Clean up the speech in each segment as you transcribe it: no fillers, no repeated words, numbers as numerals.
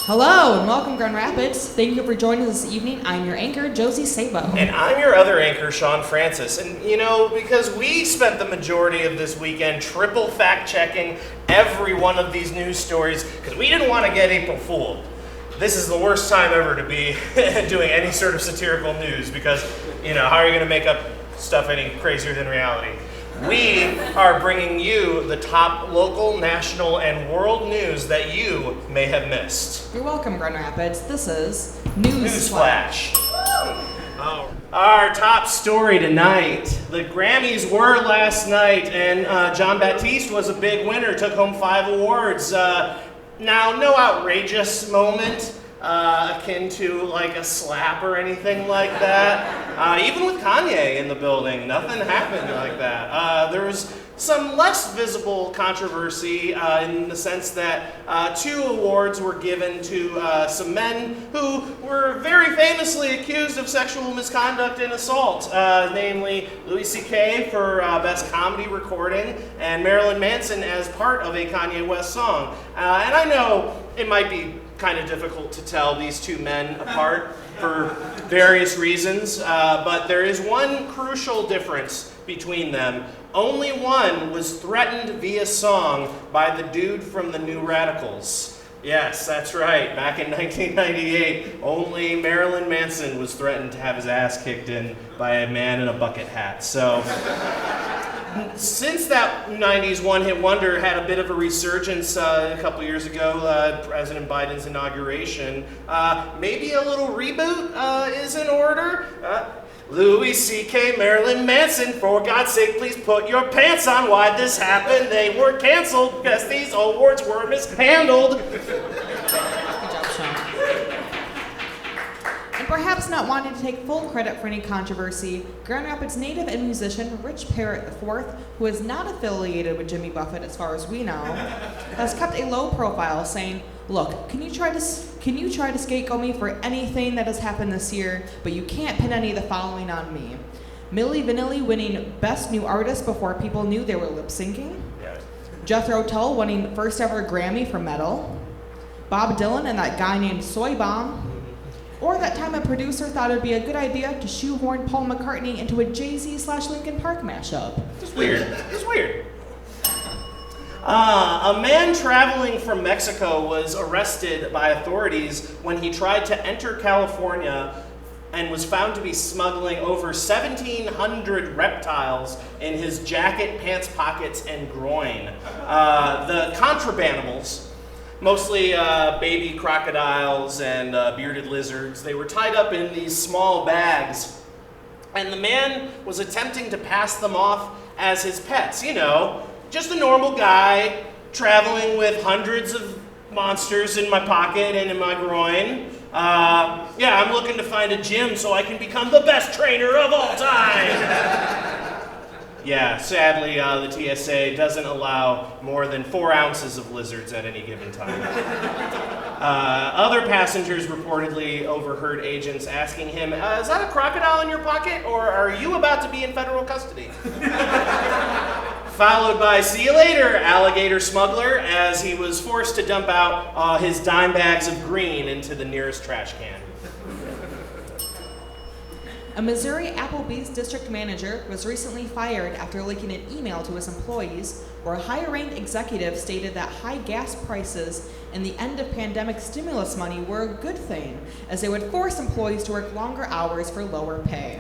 Hello and welcome, Grand Rapids. Thank you for joining us this evening. I'm your anchor, Josie, Sabo. And I'm your other anchor, Sean Francis. And because we spent the majority of this weekend triple fact-checking every one of these news stories because we didn't want to get April fooled. This is the worst time ever to be doing any sort of satirical news because, how are you going to make up stuff any crazier than reality? We are bringing you the top local, national, and world news that you may have missed. You're welcome, Grand Rapids. This is NewsFlash. Our top story tonight. The Grammys were last night, and John Baptiste was a big winner, took home 5 awards. Now, no outrageous moment akin to like a slap or anything like that. Even with Kanye in the building, nothing happened like that. There was some less visible controversy in the sense that 2 awards were given to some men who were very famously accused of sexual misconduct and assault, namely Louis C.K. for Best Comedy Recording and Marilyn Manson as part of a Kanye West song. And I know it might be kind of difficult to tell these 2 men apart for various reasons, but there is one crucial difference between them. Only one was threatened via song by the dude from the New Radicals. Yes, that's right. Back in 1998, only Marilyn Manson was threatened to have his ass kicked in by a man in a bucket hat. So, since that 90s one-hit wonder had a bit of a resurgence a couple years ago, President Biden's inauguration, maybe a little reboot is in order. Louis C.K., Marilyn Manson, for God's sake, please put your pants on. Why'd this happen? They were canceled because these awards were mishandled. Good job, Sean. And perhaps not wanting to take full credit for any controversy, Grand Rapids native and musician Rich Parrott IV, who is not affiliated with Jimmy Buffett as far as we know, has kept a low profile, saying, "Look, can you try to scapegoat me for anything that has happened this year, but you can't pin any of the following on me. Milli Vanilli winning Best New Artist before people knew they were lip syncing. Jethro Tull winning first ever Grammy for metal. Bob Dylan and that guy named Soy Bomb. Or that time a producer thought it'd be a good idea to shoehorn Paul McCartney into a Jay-Z/Linkin Park mashup." It's weird. A man traveling from Mexico was arrested by authorities when he tried to enter California and was found to be smuggling over 1,700 reptiles in his jacket, pants pockets, and groin. The contrabandimals, mostly baby crocodiles and bearded lizards, they were tied up in these small bags, and the man was attempting to pass them off as his pets. Just a normal guy traveling with hundreds of monsters in my pocket and in my groin. I'm looking to find a gym so I can become the best trainer of all time. Sadly, the TSA doesn't allow more than 4 ounces of lizards at any given time. Other passengers reportedly overheard agents asking him, "Is that a crocodile in your pocket, or are you about to be in federal custody?" Followed by, "See you later, alligator smuggler," as he was forced to dump out his dime bags of green into the nearest trash can. A Missouri Applebee's district manager was recently fired after leaking an email to his employees where a higher-ranked executive stated that high gas prices and the end of pandemic stimulus money were a good thing, as they would force employees to work longer hours for lower pay.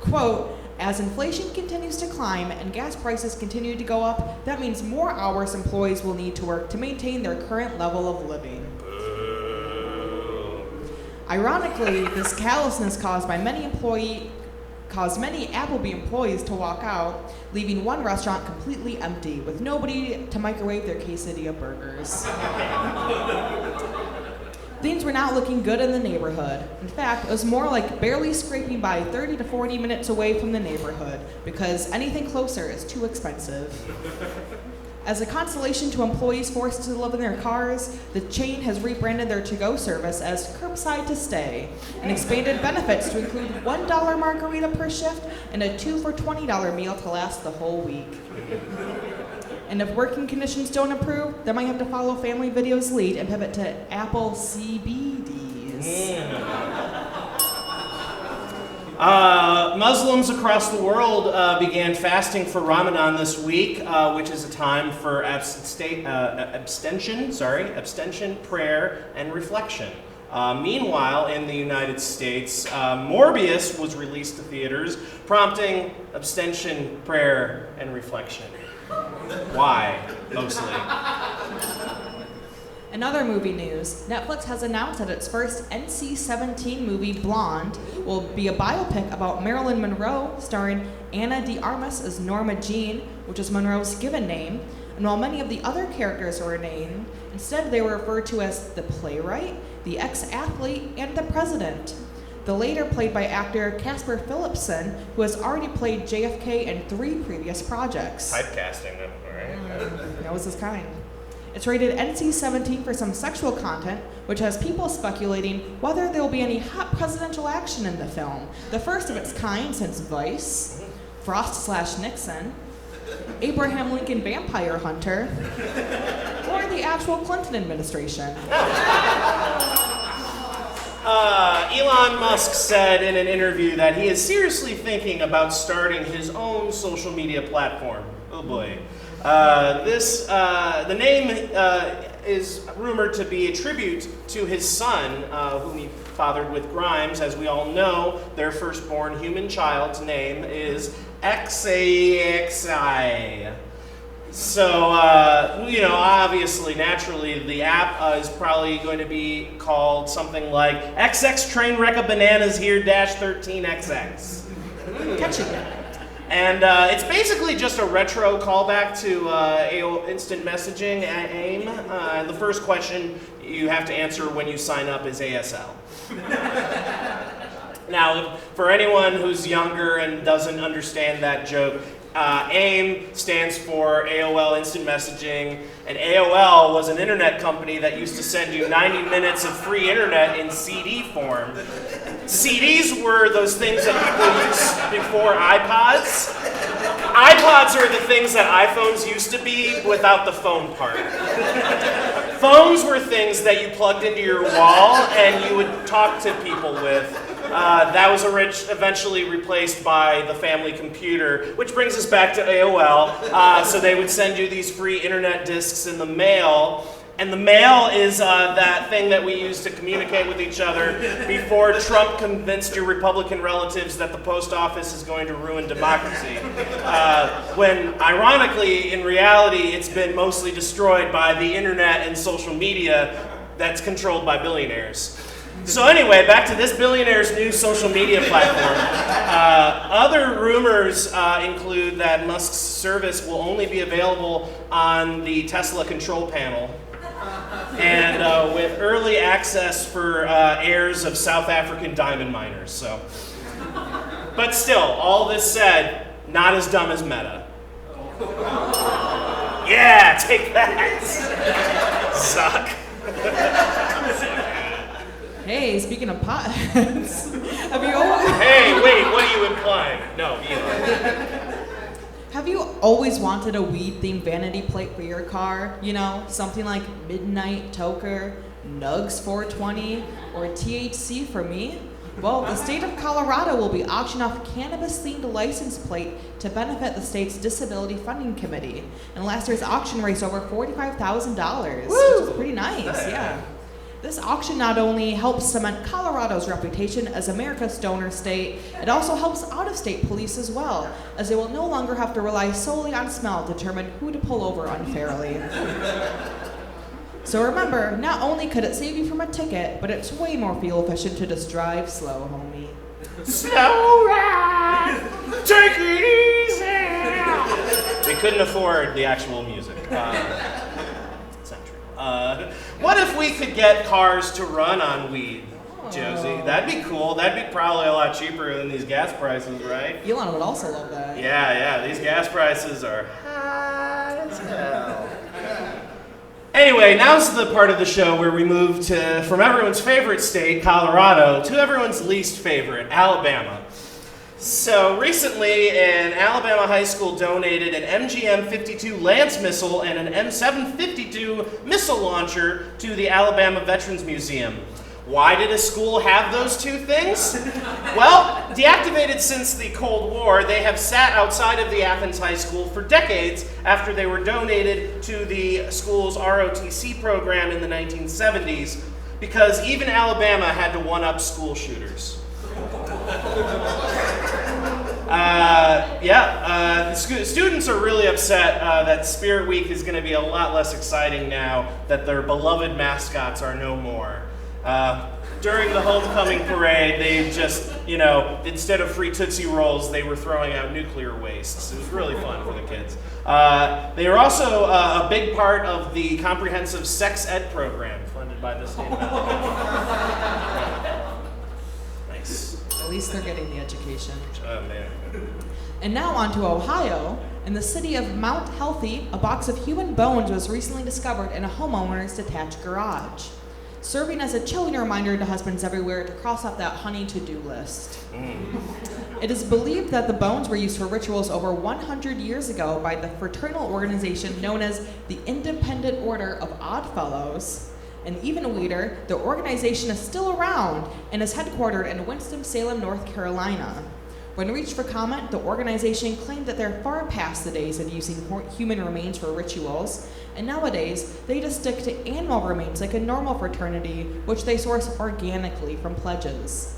Quote, "As inflation continues to climb and gas prices continue to go up, that means more hours employees will need to work to maintain their current level of living." Ironically, this callousness caused many Applebee employees to walk out, leaving one restaurant completely empty with nobody to microwave their quesadilla burgers. Things were not looking good in the neighborhood. In fact, it was more like barely scraping by 30 to 40 minutes away from the neighborhood because anything closer is too expensive. As a consolation to employees forced to live in their cars, the chain has rebranded their to-go service as Curbside to Stay and expanded benefits to include $1 margarita per shift and a 2 for $20 meal to last the whole week. And if working conditions don't improve, they might have to follow Family Video's lead and pivot to Apple CBDs. Muslims across the world began fasting for Ramadan this week, which is a time for abstention, prayer, and reflection. Meanwhile, in the United States, Morbius was released to theaters, prompting abstention, prayer, and reflection. Why, mostly? In other movie news, Netflix has announced that its first NC-17 movie, Blonde, will be a biopic about Marilyn Monroe, starring Ana de Armas as Norma Jean, which is Monroe's given name. And while many of the other characters were named, instead they were referred to as the playwright, the ex-athlete, and the president. The later played by actor Casper Philipson, who has already played JFK in 3 previous projects. Typecasting, right? That was his kind. It's rated NC-17 for some sexual content, which has people speculating whether there will be any hot presidential action in the film, the first of its kind since Vice, Frost/Nixon, Abraham Lincoln Vampire Hunter, or the actual Clinton administration. Elon Musk said in an interview that he is seriously thinking about starting his own social media platform. Oh boy. The name is rumored to be a tribute to his son, whom he fathered with Grimes. As we all know, their firstborn human child's name is XAXI. So, obviously, naturally, the app is probably going to be called something like XX Train Wreck of Bananas Here -13XX. Catchy. And it's basically just a retro callback to AOL Instant Messaging at AIM. The first question you have to answer when you sign up is ASL. Now, for anyone who's younger and doesn't understand that joke, AIM stands for AOL Instant Messaging, and AOL was an internet company that used to send you 90 minutes of free internet in CD form. CDs were those things that people used before iPods. iPods are the things that iPhones used to be without the phone part. Phones were things that you plugged into your wall and you would talk to people with. That was eventually replaced by the family computer, which brings us back to AOL. So they would send you these free internet discs in the mail. And the mail is that thing that we use to communicate with each other before Trump convinced your Republican relatives that the post office is going to ruin democracy. When, ironically, in reality, it's been mostly destroyed by the internet and social media that's controlled by billionaires. So anyway, back to this billionaire's new social media platform. Other rumors include that Musk's service will only be available on the Tesla control panel, and with early access for heirs of South African diamond miners. So, but still, all this said, not as dumb as Meta. Yeah, take that. Suck. Hey, speaking of potheads, have you Hey, wait, what are you implying? No, Have you always wanted a weed-themed vanity plate for your car? You know, something like Midnight Toker, Nugs 420, or THC for me? Well, the state of Colorado will be auctioning off a cannabis-themed license plate to benefit the state's Disability Funding Committee. And last year's auction raised over $45,000, which is pretty nice, yeah. This auction not only helps cement Colorado's reputation as America's stoner state, it also helps out-of-state police as well, as they will no longer have to rely solely on smell to determine who to pull over unfairly. So remember, not only could it save you from a ticket, but it's way more fuel efficient to just drive slow, homie. Slow ride, take it easy. We couldn't afford the actual music. What if we could get cars to run on weed, Josie? That'd be cool. That'd be probably a lot cheaper than these gas prices, right? Elon would also love that. Yeah, these gas prices are high as hell. Anyway, now's the part of the show where we move from everyone's favorite state, Colorado, to everyone's least favorite, Alabama. So recently, an Alabama high school donated an MGM-52 Lance missile and an M752 missile launcher to the Alabama Veterans Museum. Why did a school have those two things? Well, deactivated since the Cold War, they have sat outside of the Athens High School for decades after they were donated to the school's ROTC program in the 1970s, because even Alabama had to one-up school shooters. Students are really upset that Spirit Week is going to be a lot less exciting now that their beloved mascots are no more. During the homecoming parade, they just, instead of free Tootsie Rolls, they were throwing out nuclear wastes. It was really fun for the kids. They are also a big part of the comprehensive sex ed program funded by the state of Alabama. Nice. At least they're getting the education. Oh, man. And now on to Ohio. In the city of Mount Healthy, a box of human bones was recently discovered in a homeowner's detached garage, serving as a chilling reminder to husbands everywhere to cross off that honey to-do list. It is believed that the bones were used for rituals over 100 years ago by the fraternal organization known as the Independent Order of Oddfellows. And even weirder, the organization is still around and is headquartered in Winston-Salem, North Carolina. When reached for comment, the organization claimed that they're far past the days of using human remains for rituals, and nowadays they just stick to animal remains like a normal fraternity, which they source organically from pledges.